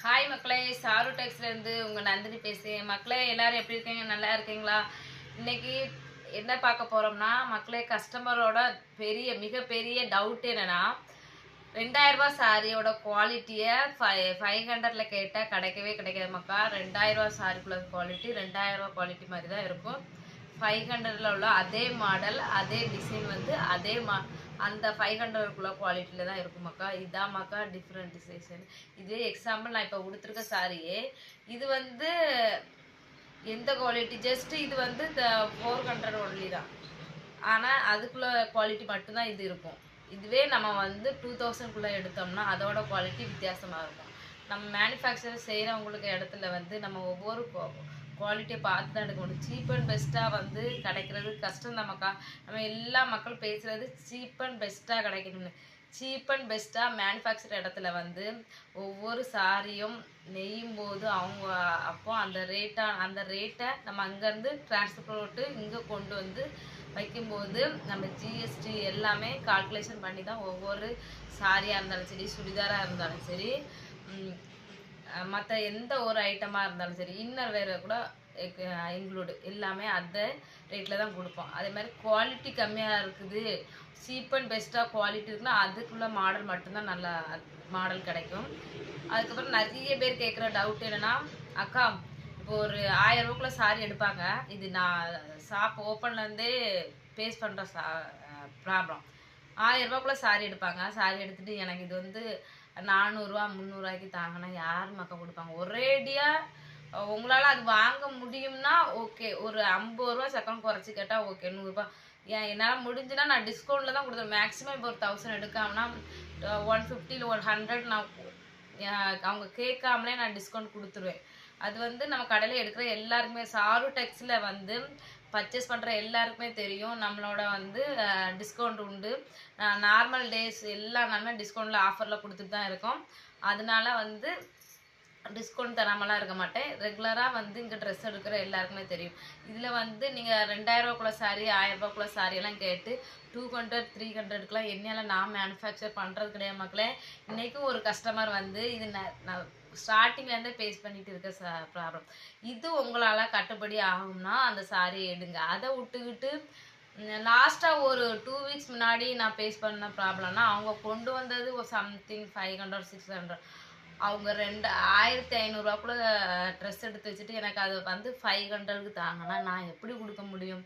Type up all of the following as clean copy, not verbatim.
Hi மக்களே, sir டெக்ஸ்லேருந்து உங்கள் நந்தினி பேசுகிறேன். மக்களே எல்லாரும் எப்படி இருக்கீங்க? நல்லா இருக்கீங்களா? இன்னைக்கு என்ன பார்க்க போகிறோம்னா, மக்களே கஸ்டமரோட மிகப்பெரிய டவுட் என்னென்னா, 2000 ரூபா சாரியோட குவாலிட்டியை 500ல் கேட்டால் கிடைக்காது மக்கா. 2000 ரூபா சாரிக்குள்ள குவாலிட்டி 2000 ரூபா குவாலிட்டி மாதிரி தான் இருக்கும். 500ல் உள்ள அதே மாடல் அதே டிசைன் வந்து அந்த 500க்குள்ள குவாலிட்டியில் தான் இருக்கும் மக்கா. இதுதான் மக்கா டிஃப்ரெண்ட் டிசைன். இதே எக்ஸாம்பிள் நான் இப்போ கொடுத்துருக்க சாரியே இது வந்து எந்த குவாலிட்டி, ஜஸ்ட் இது வந்து 400 ஒன்லி தான். ஆனால் அதுக்குள்ள குவாலிட்டி மட்டும்தான் இது இருக்கும். இதுவே நம்ம வந்து 2000க்குள்ளே எடுத்தோம்னா அதோட குவாலிட்டி வித்தியாசமாக இருக்கும். நம்ம மேனுஃபேக்சர் செய்கிறவங்களுக்கு இடத்துல வந்து நம்ம ஒவ்வொரு குவாலிட்டியை பார்த்து தான் எடுக்க முடியும். சீப் அண்ட் பெஸ்ட்டாக வந்து கிடைக்கிறது கஷ்டம் தான் மக்கா. நம்ம எல்லா மக்கள் பேசுகிறது சீப் அண்ட் பெஸ்ட்டாக கிடைக்கணும்னு. சீப் அண்ட் பெஸ்ட்டாக மேனுஃபேக்சர் இடத்துல வந்து ஒவ்வொரு சாரியும் நெய்யும் போது அப்போ அந்த ரேட்டை நம்ம அங்கேருந்து ட்ரான்ஸ்ஃபர் போட்டு இங்கே கொண்டு வந்து வைக்கும்போது நம்ம ஜிஎஸ்டி எல்லாமே கால்குலேஷன் பண்ணி தான் ஒவ்வொரு சாரியாக இருந்தாலும் சரி, சுடிதாராக இருந்தாலும் சரி, மற்ற எந்த ஒரு ஐட்டமாக இருந்தாலும் சரி, இன்னர் வேறு கூட இன்க்ளூடு எல்லாமே அந்த ரேட்டில் தான் கொடுப்போம். அதே மாதிரி குவாலிட்டி கம்மியாக இருக்குது, சீப் அண்ட் பெஸ்ட்டாக குவாலிட்டி இருக்குன்னா அதுக்குள்ள மாடல் மட்டும்தான் நல்ல மாடல் கிடைக்கும். அதுக்கப்புறம் நிறைய பேர் கேட்குற டவுட் என்னென்னா, அக்கா இப்போ ஒரு 1000 ரூபாய்க்குள்ள சாரி எடுப்பாங்க. இது நான் ஷாப் ஓப்பன்லேருந்தே ஃபேஸ் பண்ணுற ப்ராப்ளம். 1000 ரூபாய்க்குள்ள சாரி எடுப்பாங்க. சாரி எடுத்துகிட்டு எனக்கு இது வந்து 400 300 தாங்கன்னா யார் மக்கா கொடுப்பாங்க? ஒரேடியாக உங்களால் அது வாங்க முடியும்னா ஓகே, ஒரு 50 ரூபா செகண்ட் குறைச்சி கேட்டால் ஓகே, 100 ஏன் என்னால் முடிஞ்சுன்னா நான் டிஸ்கவுண்ட்டில் தான் கொடுத்துருவேன். மேக்ஸிமம் இப்போ ஒரு 1000 எடுக்காமனா 150 இல்லை 100 நான் அவங்க கேட்காமலே நான் டிஸ்கவுண்ட் கொடுத்துருவேன். அது வந்து நம்ம கடையில் எடுக்கிற எல்லாருக்குமே, சாரு டெக்ஸில் வந்து பர்ச்சேஸ் பண்ணுற எல்லாருக்குமே தெரியும். நம்மளோட வந்து டிஸ்கவுண்ட் உண்டு. நார்மல் டேஸ் எல்லா நாளுமே டிஸ்கவுண்ட்டில் ஆஃபரில் கொடுத்துட்டு தான் இருக்கோம். அதனால வந்து டிஸ்கவுண்ட் தராமலாம் இருக்க மாட்டேன். ரெகுலராக வந்து இங்கே ட்ரெஸ் எடுக்கிற எல்லாருக்குமே தெரியும். இதில் வந்து நீங்கள் 2000 ரூபாய்க்குள்ள சாரி, 1000 ரூபாய்க்குள்ள சாரியெல்லாம் கேட்டு 200 300க்குலாம் என்னால் நான் மேனுஃபேக்சர் பண்ணுறது கிடையாது மக்களே. இன்றைக்கும் ஒரு கஸ்டமர் வந்து இது நான் ஸ்டார்டிங்லேருந்தே ஃபேஸ் பண்ணிட்டு இருக்க ப்ராப்ளம். இது உங்களால் கட்டுப்படி ஆகும்னா அந்த சாரியை எடுங்க. அதை விட்டுக்கிட்டு லாஸ்ட்டாக ஒரு 2 வீக்ஸ் முன்னாடி நான் ஃபேஸ் பண்ண ப்ராப்ளம்னா, அவங்க கொண்டு வந்தது ஒரு சம்திங் 500 600, அவங்க 2500 ரூபாக்குள்ள ட்ரெஸ் எடுத்து வச்சுட்டு எனக்கு அது வந்து 500க்கு தாங்கன்னா நான் எப்படி கொடுக்க முடியும்?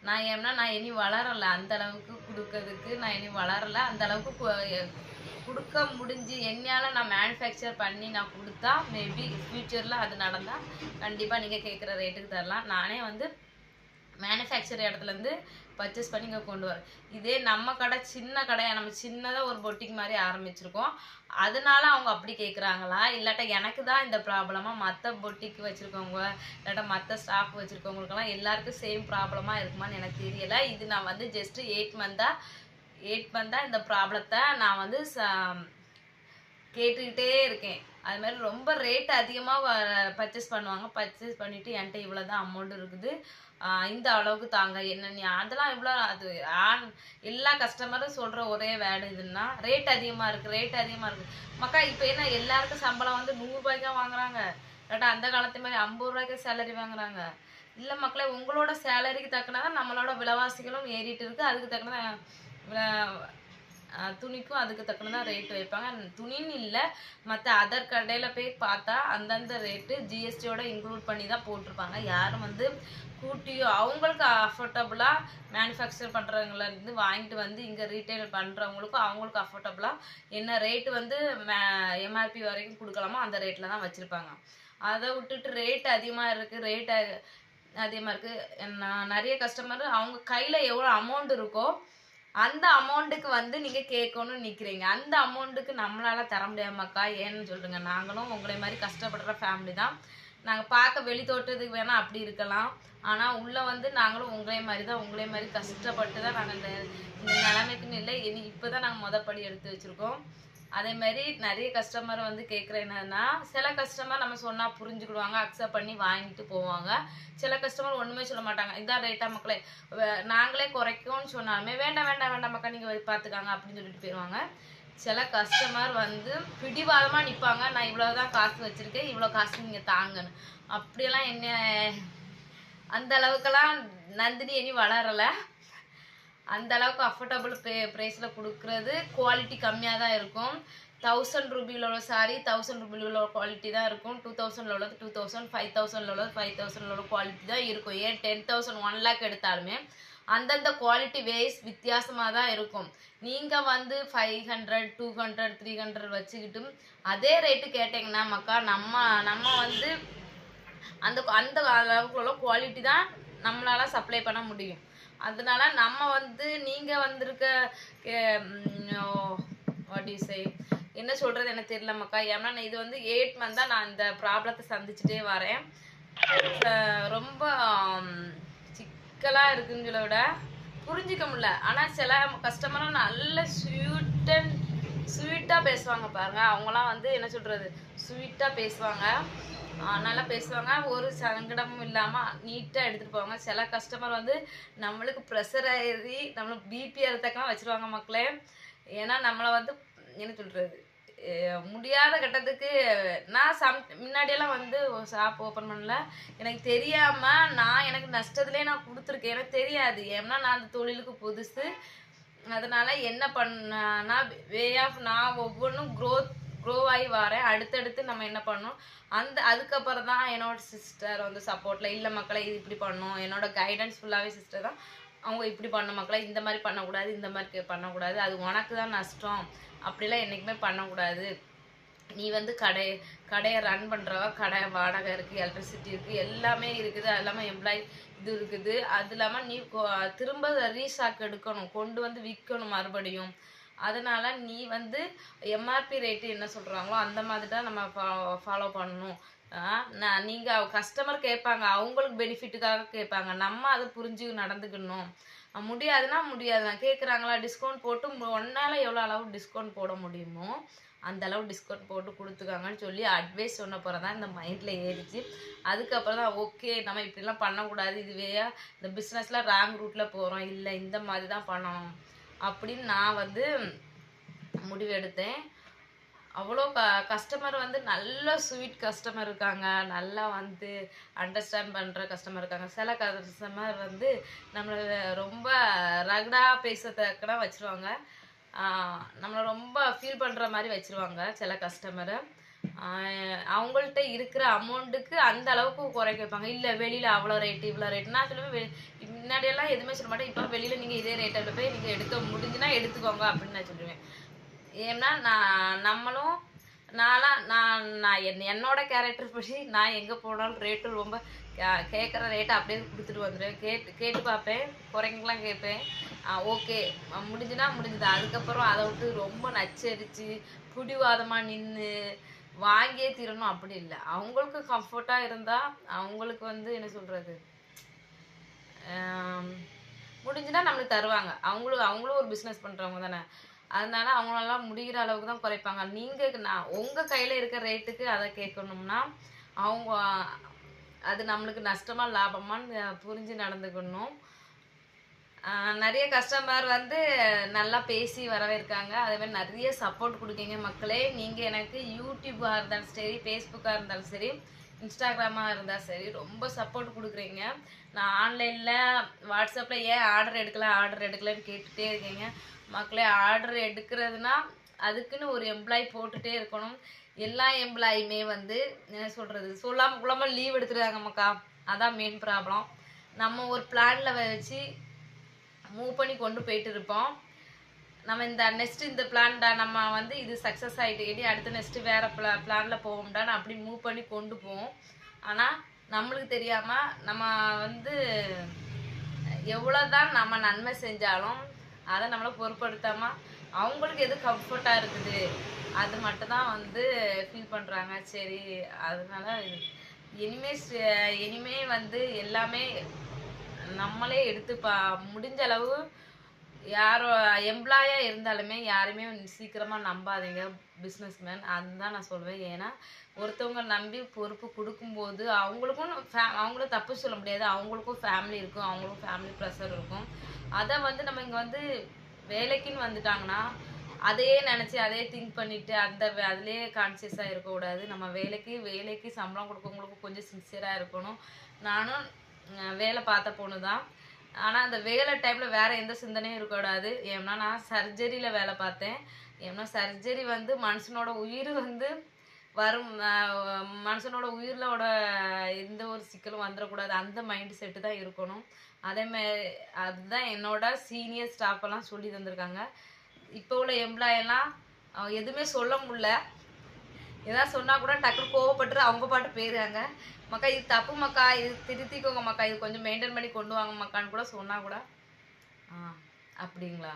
நான் இனி வளரலை, அந்த அளவுக்கு கொடுக்கறதுக்கு நான் இனி வளரலை. அந்த அளவுக்கு கொடுக்க முடிஞ்சு என்னால் நான் மேனுஃபேக்சர் பண்ணி நான் கொடுத்தா மேபி ஃப்யூச்சரில் அது நடந்தால் கண்டிப்பாக நீங்கள் கேட்குற ரேட்டுக்கு தரலாம். நானே வந்து மேனுஃபேக்சர் இடத்துலேருந்து பர்ச்சேஸ் பண்ணி இங்கே கொண்டு வரேன். இதே நம்ம கடை சின்ன கடையாக, நம்ம சின்னதாக ஒரு பொட்டிக் மாதிரி ஆரம்பிச்சிருக்கோம். அதனால அவங்க அப்படி கேட்குறாங்களா, இல்லாட்டா எனக்கு தான் இந்த ப்ராப்ளமாக மற்ற பொட்டிக்கு வச்சுருக்கவங்க இல்லாட்டா மற்ற ஸ்டாஃப் வச்சுருக்கவங்களுக்கெல்லாம் எல்லாருக்கும் சேம் ப்ராப்ளமாக இருக்குமான்னு எனக்கு தெரியலை. இது நான் வந்து ஜஸ்ட்டு 8 மந்தாக இந்த ப்ராப்ளத்தை நான் வந்து கேட்டுக்கிட்டே இருக்கேன். அது மாதிரி ரொம்ப ரேட் அதிகமாக பர்ச்சேஸ் பண்ணுவாங்க. பர்ச்சேஸ் பண்ணிவிட்டு என்கிட்ட இவ்வளோ தான் அமௌண்ட் இருக்குது, இந்த அளவுக்கு தாங்க என்ன அதெல்லாம் இவ்வளோ. அது எல்லா கஸ்டமரும் சொல்கிற ஒரே வேர்டு இதுன்னா, ரேட் அதிகமாக இருக்குது மக்கா. இப்போ என்ன எல்லாருக்கும் சம்பளம் வந்து 100 ரூபாய்க்கா வாங்குறாங்க, இல்லாட்டா அந்த காலத்து மாதிரி 50 ரூபாய்க்கு சேலரி வாங்குறாங்க? இல்லை மக்களே, உங்களோட சேலரிக்கு தக்கனதான் நம்மளோட விலைவாசிகளும் ஏறிட்டு இருக்குது. அதுக்கு தக்கனதான் துணிக்கும் அதுக்கு தக்கனதான் ரேட்டு வைப்பாங்க. துணின்னு இல்லை, மற்ற அதர் கடையில் போய் பார்த்தா அந்தந்த ரேட்டு ஜிஎஸ்டியோட இன்க்ளூட் பண்ணி தான் போட்டிருப்பாங்க. யாரும் வந்து கூட்டியோ அவங்களுக்கு அஃபோர்டபுளாக மேனுஃபேக்சர் பண்ணுறவங்கலேருந்து வாங்கிட்டு வந்து இங்கே ரீட்டைல் பண்ணுறவங்களுக்கும் அவங்களுக்கு அஃபோர்டபுளாக என்ன ரேட்டு வந்து எம்ஆர்பி வரைக்கும் கொடுக்கலாமோ அந்த ரேட்டில் தான் வச்சுருப்பாங்க. அதை விட்டுட்டு ரேட் அதிகமாக இருக்குது. நான் நிறைய கஸ்டமர் அவங்க கையில் எவ்வளோ அமௌண்ட் இருக்கோ அந்த அமௌண்ட்டுக்கு வந்து நீங்கள் கேட்கணும்னு நிற்கிறீங்க. அந்த அமௌண்ட்டுக்கு நம்மளால் தர முடியாமக்கா. ஏன்னு சொல்லுங்க, நாங்களும் உங்களை மாதிரி கஷ்டப்படுற ஃபேமிலி தான். நாங்கள் பார்க்க வெளி தோட்டத்துக்கு வேணால் அப்படி இருக்கலாம், ஆனால் உள்ளே வந்து நாங்களும் உங்களே மாதிரி கஷ்டப்பட்டு தான் நாங்கள் இந்த நிலைமைக்குன்னு இல்லை, இப்போ தான் நாங்கள் மொதப்படி எடுத்து வச்சுருக்கோம். அதே மாதிரி நிறைய கஸ்டமர் வந்து கேட்குற என்னன்னா, சில கஸ்டமர் நம்ம சொன்னால் புரிஞ்சுக்கிடுவாங்க, அக்செப்ட் பண்ணி வாங்கிட்டு போவாங்க. சில கஸ்டமர் ஒன்றுமே சொல்ல மாட்டாங்க. இதான் ரேட்டாக மக்களே, நாங்களே குறைக்கும்னு சொன்னாலுமே வேண்டாம் மக்கா நீங்கள் பார்த்துக்காங்க அப்படின்னு சொல்லிட்டு போயிடுவாங்க. சில கஸ்டமர் வந்து பிடிவாதமாக நிற்பாங்க, நான் இவ்வளோதான் காசு வச்சுருக்கேன், இவ்வளோ காசு நீங்கள் தாங்கன்னு. அப்படியெல்லாம் என்ன அந்த அளவுக்கெல்லாம் நந்தினி இனி வளரலை. அந்த அளவுக்கு அஃபோர்டபுள் ப்ரைஸில் கொடுக்குறது, குவாலிட்டி கம்மியாக தான் இருக்கும். 1000 ரூபியில் உள்ள சாரி 1000 ரூபியில் உள்ள குவாலிட்டி தான் இருக்கும். 2000 உள்ளது 2000, 5000 உள்ளது 5000 உள்ள குவாலிட்டி தான் இருக்கும். ஏன் 10,000 1 lakh எடுத்தாலுமே அந்தந்த குவாலிட்டி வேஸ் வித்தியாசமாக தான் இருக்கும். நீங்கள் வந்து 500, 200, 300 வச்சுக்கிட்டு அதே ரேட்டு கேட்டிங்கன்னா மக்கா நம்ம வந்து அந்த அந்த அளவுக்கு உள்ள குவாலிட்டி தான் நம்மளால் சப்ளை பண்ண முடியும். அதனால நம்ம வந்து நீங்கள் வந்திருக்க வாட் யூ சே என்ன சொல்கிறது எனக்கு தெரியல மக்கா. ஏன்னா இது வந்து 8 month தான் நான் இந்த ப்ராப்ளத்தை சந்திச்சுட்டே வரேன். ரொம்ப சிக்கலாக இருக்குன்னு சொல்ல விட புரிஞ்சிக்க முடியல. ஆனால் சில கஸ்டமரும் நல்ல ஸ்வீட்டாக பேசுவாங்க பாருங்க. அவங்களாம் வந்து என்ன சொல்கிறது, ஸ்வீட்டாக பேசுவாங்க, நல்லா பேசுவாங்க, ஒரு சங்கடமும் இல்லாமல் நீட்டாக எடுத்துகிட்டு போவாங்க. சில கஸ்டமர் வந்து நம்மளுக்கு ப்ரெஷர் ஏறி நம்மளுக்கு பிபி ஏறத்தக்கெல்லாம் வச்சுருவாங்க மக்களே. ஏன்னா நம்மளை வந்து என்ன சொல்கிறது, முடியாத கட்டத்துக்கு நான் முன்னாடியெல்லாம் வந்து ஷாப் ஓப்பன் பண்ணல, எனக்கு தெரியாமல் எனக்கு நஷ்டத்துலேயே நான் கொடுத்துருக்கேன். எனக்கு தெரியாது, ஏன்னா நான் அந்த தொழிலுக்கு புதுசு. அதனால் என்ன பண்ணா நான் ஒவ்வொன்றும் க்ரோ ஆகி வரேன். அடுத்தடுத்து நம்ம என்ன பண்ணணும், அதுக்கப்புறம் தான் என்னோட சிஸ்டர் வந்து சப்போர்ட்டில் இல்லை மக்களை இது இப்படி பண்ணணும், என்னோட கைடன்ஸ் ஃபுல்லாகவே சிஸ்டர் தான். அவங்க இப்படி பண்ண மக்களை இந்த மாதிரி பண்ணக்கூடாது, இந்த மாதிரி பண்ணக்கூடாது, அது உனக்கு தான் நஷ்டம், அப்படிலாம் என்றைக்குமே பண்ணக்கூடாது. நீ வந்து கடையை ரன் பண்ணுறவ, கடை வாடகை இருக்குது, எலக்ட்ரிசிட்டி இருக்குது, எல்லாமே இருக்குது, அது இல்லாமல் எம்ப்ளாயி இது இருக்குது, அது இல்லாமல் நீ திரும்ப ரீஸ்டாக் எடுக்கணும், கொண்டு வந்து விற்கணும் மறுபடியும். அதனால் நீ வந்து எம்ஆர்பி ரேட்டு என்ன சொல்கிறாங்களோ அந்த மாதிரி தான் நம்ம ஃபாலோ பண்ணணும். நீங்கள் கஸ்டமர் கேட்பாங்க, அவங்களுக்கு பெனிஃபிட்டுக்காக கேட்பாங்க, நம்ம அதை புரிஞ்சு நடந்துக்கணும். முடியாதுன்னா கேட்குறாங்களா டிஸ்கவுண்ட் போட்டு ஒன்றால் எவ்வளோ அளவு டிஸ்கவுண்ட் போட முடியுமோ அந்த அளவு டிஸ்கவுண்ட் போட்டு கொடுத்துக்காங்கன்னு சொல்லி அட்வைஸ் சொன்ன பிறகு தான் இந்த மைண்டில் ஏறிச்சு. அதுக்கப்புறம் தான் ஓகே நம்ம இப்படிலாம் பண்ணக்கூடாது, இதுவே இந்த பிஸ்னஸில் ராங் ரூட்டில் போகிறோம், இல்லை இந்த மாதிரி தான் பண்ணணும் அப்படின்னு நான் வந்து முடிவெடுத்தேன். அவ்வளோ கஸ்டமர் வந்து நல்ல ஸ்வீட் கஸ்டமர் இருக்காங்க, நல்லா வந்து அண்டர்ஸ்டாண்ட் பண்ணுற கஸ்டமர் இருக்காங்க. சில கஸ்டமர் வந்து நம்மளை ரொம்ப ரகடாக பேசுறதுக்குனா வச்சுருவாங்க, நம்மளை ரொம்ப ஃபீல் பண்ணுற மாதிரி வச்சுருவாங்க சில கஸ்டமரு. அவங்கள்ட்ட இருக்கிற அமௌண்ட்டுக்கு அந்த அளவுக்கு குறைக்க வைப்பாங்க. இல்லை வெளியில் அவ்வளோ ரேட்டு இவ்வளோ ரேட்டு நான் சொல்லுவேன். முன்னாடியெல்லாம் எதுவுமே சொல்ல மாட்டேன், இப்போ வெளியில் நீங்கள் இதே ரேட்டில் போய் நீங்கள் எடுக்க முடிஞ்சுன்னா எடுத்துக்கோங்க அப்படின்னு நான் சொல்லுவேன். ஏன்னா நான் என்னோட கேரக்டர் படி நான் எங்கே போனாலும் ரேட்டு ரொம்ப கேட்குற ரேட்டை அப்படியே கொடுத்துட்டு வந்துடுவேன். கேட்டு பார்ப்பேன், குறைங்கலாம் கேட்பேன். ஓகே முடிஞ்சுன்னா முடிஞ்சுது. அதுக்கப்புறம் அதை விட்டு ரொம்ப நச்சரித்து பிடிவாதமாக நின்று வாங்கியே தீரணும் அப்படி இல்லை. அவங்களுக்கு கம்ஃபர்ட்டாக இருந்தால் அவங்களுக்கு வந்து என்ன சொல்கிறது, முடிஞ்சுன்னா நம்மளுக்கு தருவாங்க. அவங்களும் ஒரு பிஸ்னஸ் பண்ணுறவங்க தானே, அதனால அவங்களெல்லாம் முடிகிற அளவுக்கு தான் குறைப்பாங்க. நீங்கள் உங்கள் கையில் இருக்கிற ரேட்டுக்கு அதை கேட்கணும்னா அது நம்மளுக்கு நஷ்டமாக லாபமானு புரிஞ்சு நடந்துக்கணும். நிறைய கஸ்டமர் வந்து நல்லா பேசி வரவேற்காங்க, அதேமாதிரி நிறைய சப்போர்ட் கொடுக்கீங்க மக்களே. நீங்கள் எனக்கு யூடியூப்பாக இருந்தாலும் சரி, ஃபேஸ்புக்காக இருந்தாலும் சரி, இன்ஸ்டாகிராமாக இருந்தால் சரி ரொம்ப சப்போர்ட் கொடுக்குறீங்க. நான் ஆன்லைனில் வாட்ஸ்அப்பில் ஏன் ஆர்டர் எடுக்கலன்னு கேட்டுகிட்டே இருக்கீங்க மக்களே. ஆர்டர் எடுக்கிறதுனா அதுக்குன்னு ஒரு எம்ப்ளாயி போட்டுகிட்டே இருக்கணும். எல்லா எம்ப்ளாயுமே வந்து என்ன சொல்கிறது, சொல்லாமல் லீவ் எடுத்துருக்காங்க மக்கா. அதான் மெயின் ப்ராப்ளம். நம்ம ஒரு பிளானில் வச்சு மூவ் பண்ணி கொண்டு போயிட்டு இருப்போம். நம்ம இந்த பிளான்டா நம்ம வந்து இது சக்ஸஸ் ஆகிட்டு அடுத்த நெக்ஸ்ட்டு வேறு பிளானில் போவோம்டான்னு அப்படி மூவ் பண்ணி கொண்டு போவோம். ஆனால் நம்மளுக்கு தெரியாமல் நம்ம வந்து எவ்வளோதான் நம்ம நன்மை செஞ்சாலும் அதை நம்மளை பொருட்படுத்தாமல் அவங்களுக்கு எது கம்ஃபர்ட்டாக இருக்குது அது மட்டும்தான் வந்து ஃபீல் பண்ணுறாங்க. சரி, அதனால இனிமே வந்து எல்லாமே நம்மளே எடுத்து முடிஞ்ச அளவு யாரோ எம்ப்ளாயாக இருந்தாலுமே யாருமே சீக்கிரமாக நம்பாதீங்க பிஸ்னஸ்மேன், அதுதான் நான் சொல்வேன். ஏன்னா ஒருத்தவங்க நம்பி பொறுப்பு கொடுக்கும்போது அவங்களும் தப்பு சொல்ல முடியாது, அவங்களுக்கும் ஃபேமிலி இருக்கும், அவங்களுக்கும் ஃபேமிலி ப்ரெஷர் இருக்கும். அதை வந்து நம்ம இங்கே வந்து வேலைக்குன்னு வந்துட்டாங்கன்னா அதையே நினச்சி அதையே திங்க் பண்ணிவிட்டு அதுலேயே கான்சியஸாக இருக்கக்கூடாது. நம்ம வேலைக்கு சம்பளம் கொடுக்கவங்களுக்கு கொஞ்சம் சின்சியராக இருக்கணும். நானும் வேலை பார்த்த பொண்ணு தான். ஆனால் அந்த வேலை டைமில் வேறு எந்த சிந்தனையும் இருக்கக்கூடாது. ஏன்னா நான் சர்ஜரியில் வேலை பார்த்தேன். ஏன்னா சர்ஜரி வந்து மனுஷனோட உயிர் வந்து வரும், மனுஷனோட உயிரோட எந்த ஒரு சிக்கலும் வந்துடக்கூடாது. அந்த மைண்ட் செட்டு தான் இருக்கணும். அதேமாதிரி அதுதான் என்னோட சீனியர் ஸ்டாஃபெல்லாம் சொல்லி தந்திருக்காங்க. இப்போ உள்ள எம்ப்ளாயெல்லாம் எதுவுமே சொல்ல முடியல. ஏதாவது சொன்னால் கூட டக்குனு கோவப்பட்டு அவங்க பாட்டு போயிடுறாங்க. மக்கா இது தப்பு மக்கா, இது திருத்திக்கோங்க மக்கா, இது கொஞ்சம் மெயின்டைன் பண்ணி கொண்டு வாங்க மக்கான்னு கூட சொன்னால் கூட அப்படிங்களா,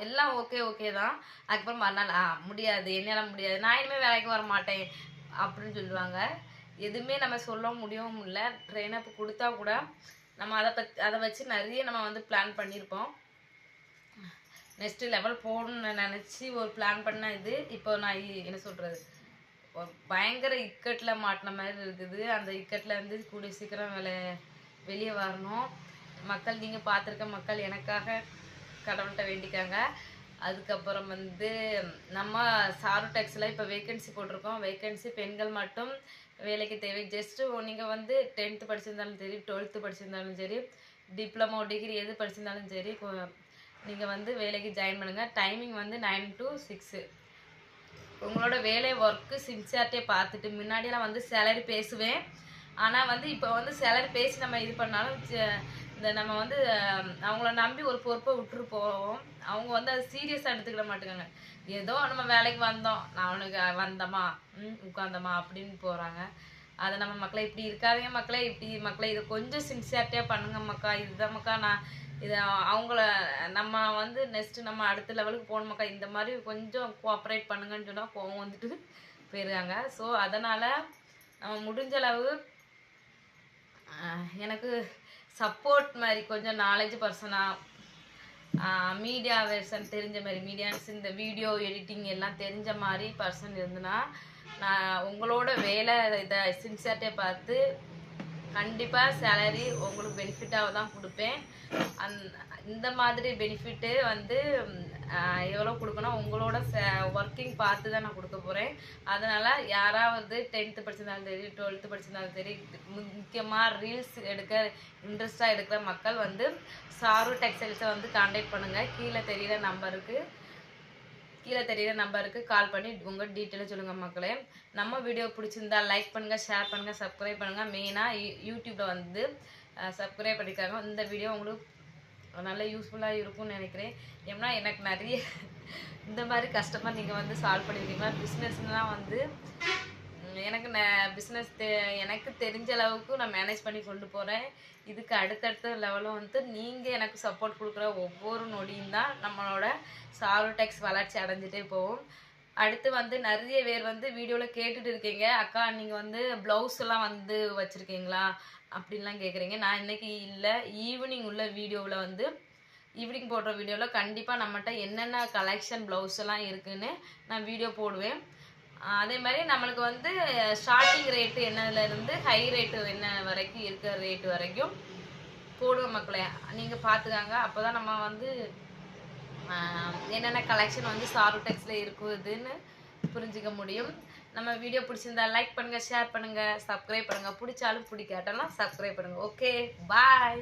எல்லாம் ஓகே தான். அதுக்கப்புறம் மறுநாள் முடியாது, என்னால் முடியாது, நான் இனிமேல் வேலைக்கு வர மாட்டேன் அப்படின்னு சொல்லுவாங்க. எதுவுமே நம்ம சொல்ல முடியவும் இல்லை. ட்ரெயின் அப் கொடுத்தா கூட நம்ம அதை வச்சு நிறைய நம்ம வந்து பிளான் பண்ணியிருப்போம். நெக்ஸ்ட்டு லெவல் போகணுன்னு நினச்சி ஒரு பிளான் பண்ண இது இப்போ நான் என்ன சொல்கிறது, பயங்கர இக்கட்டில் மாட்டின மாதிரி இருக்குது. அந்த இக்கட்டில் வந்து கூடிய சீக்கிரம் வெளியே வரணும். மக்கள் நீங்கள் பார்த்துருக்க மக்கள் எனக்காக கடவுள்கிட்ட வேண்டிக்காங்க. அதுக்கப்புறம் வந்து நம்ம சாரு டெக்ஸில் இப்போ வேக்கன்சி போட்டிருக்கோம். வேக்கன்சி பெண்கள் மட்டும் வேலைக்கு தேவை. ஜஸ்ட்டு நீங்கள் வந்து 10th படிச்சிருந்தாலும் சரி, 12th படிச்சிருந்தாலும் சரி, டிப்ளமோ டிகிரி எது படிச்சிருந்தாலும் சரி, நீங்கள் வந்து வேலைக்கு ஜாயின் பண்ணுங்கள். டைமிங் வந்து 9 to 6. உங்களோட வேலை ஒர்க்கு சின்சியாரிட்டியை பார்த்துட்டு, முன்னாடியெல்லாம் வந்து சேலரி பேசுவேன். ஆனால் வந்து இப்போ வந்து சேலரி பேசி நம்ம இது பண்ணாலும் இந்த நம்ம வந்து அவங்கள நம்பி ஒரு பொறுப்பை விட்டுரு போவோம். அவங்க வந்து அது சீரியஸாக எடுத்துக்கிட மாட்டேங்காங்க. ஏதோ நம்ம வேலைக்கு வந்தோம், நான் அவனுக்கு வந்தோமா உட்காந்தோமா அப்படின்னு போகிறாங்க. அதை நம்ம மக்களை இப்படி இருக்காதீங்க மக்களை இதை கொஞ்சம் சின்சியாரிட்டியாக பண்ணுங்க மக்கா. இதுதான் மக்கா, நான் இதை அவங்கள நம்ம வந்து நெக்ஸ்ட்டு நம்ம அடுத்த லெவலுக்கு போகணும் மக்கா, இந்த மாதிரி கொஞ்சம் கோஆப்ரேட் பண்ணுங்கன்னு சொன்னால் கோவம் வந்துட்டு போயிடுறாங்க. ஸோ அதனால் நம்ம முடிஞ்ச அளவு எனக்கு சப்போர்ட் மாதிரி கொஞ்சம் நாலேஜ் பர்சனாக, மீடியா வெர்ஷன் தெரிஞ்ச மாதிரி, மீடியாஸ் இந்த வீடியோ எடிட்டிங் எல்லாம் தெரிஞ்ச மாதிரி பர்சன் இருந்துன்னா நான் உங்களோட வேலை இதை சின்சியாரிட்டியை பார்த்து கண்டிப்பாக சேலரி உங்களுக்கு பெனிஃபிட்டாக தான் கொடுப்பேன். இந்த மாதிரி பெனிஃபிட்டு வந்து எவ்வளோ கொடுக்கணும் உங்களோட ஒர்க்கிங் பார்த்து தான் நான் கொடுக்க போகிறேன். அதனால் யாராவது 10th படிச்சிருந்தாலும் சரி, 12th படிச்சிருந்தாலும் சரி, முக்கியமாக ரீல்ஸ் எடுக்க இன்ட்ரெஸ்டாக எடுக்கிற மக்கள் வந்து சாரு டெக்ஸ்டைல்ஸை வந்து கான்டாக்ட் பண்ணுங்கள். கீழே தெரிகிற நம்பருக்கு கால் பண்ணி உங்கள் டீட்டெயிலை சொல்லுங்கள் மக்களே. நம்ம வீடியோ பிடிச்சிருந்தா லைக் பண்ணுங்கள், ஷேர் பண்ணுங்கள், சப்ஸ்கிரைப் பண்ணுங்கள். மெயினாக யூடியூப்பில் வந்து சப்ஸ்கிரைப் பண்ணிக்காங்க. இந்த வீடியோ உங்களுக்கு நல்லா யூஸ்ஃபுல்லாக இருக்கும்னு நினைக்கிறேன். ஏன்னா எனக்கு நிறைய இந்த மாதிரி கஸ்டமர் நீங்கள் வந்து சால்வ் பண்ணியிருக்கீங்களா. பிஸ்னஸ்லாம் வந்து எனக்கு எனக்கு தெரிஞ்ச அளவுக்கு நான் மேனேஜ் பண்ணி கொண்டு போகிறேன். இதுக்கு அடுத்தடுத்த லெவலும் வந்து நீங்கள் எனக்கு சப்போர்ட் கொடுக்குற ஒவ்வொரு நொடியும் தான் நம்மளோட சாரு டெக்ஸ் வளர்ச்சி அடைஞ்சிட்டே போகும். அடுத்து வந்து நிறைய பேர் வந்து வீடியோவில் கேட்டுட்டு இருக்கீங்க, அக்கா நீங்கள் வந்து ப்ளவுஸ் எல்லாம் வந்து வச்சுருக்கீங்களா அப்படின்லாம் கேட்குறீங்க. நான் இன்றைக்கி இல்லை, ஈவினிங் உள்ள வீடியோவில் வந்து ஈவினிங் போடுற வீடியோவில் கண்டிப்பாக நம்மகிட்ட என்னென்ன கலெக்ஷன் ப்ளவுஸ் எல்லாம் இருக்குதுன்னு நான் வீடியோ போடுவேன். அதே மாதிரி நம்மளுக்கு வந்து ஸ்டார்டிங் ரேட்டு என்னதுலேருந்து ஹை ரேட்டு என்ன வரைக்கும் இருக்கிற ரேட்டு வரைக்கும் போடுவோம் மக்களே. நீங்கள் பார்த்துக்காங்க. அப்போ தான் நம்ம வந்து என்னென்ன கலெக்ஷன் வந்து சாரு டெக்ஸில் இருக்குதுன்னு புரிஞ்சிக்க முடியும். நம்ம வீடியோ பிடிச்சிருந்தா லைக் பண்ணுங்கள், ஷேர் பண்ணுங்கள், சப்ஸ்கிரைப் பண்ணுங்கள். பிடிச்சாலும் பிடிக்காட்டாலும் சப்ஸ்கிரைப் பண்ணுங்கள். ஓகே, பாய்.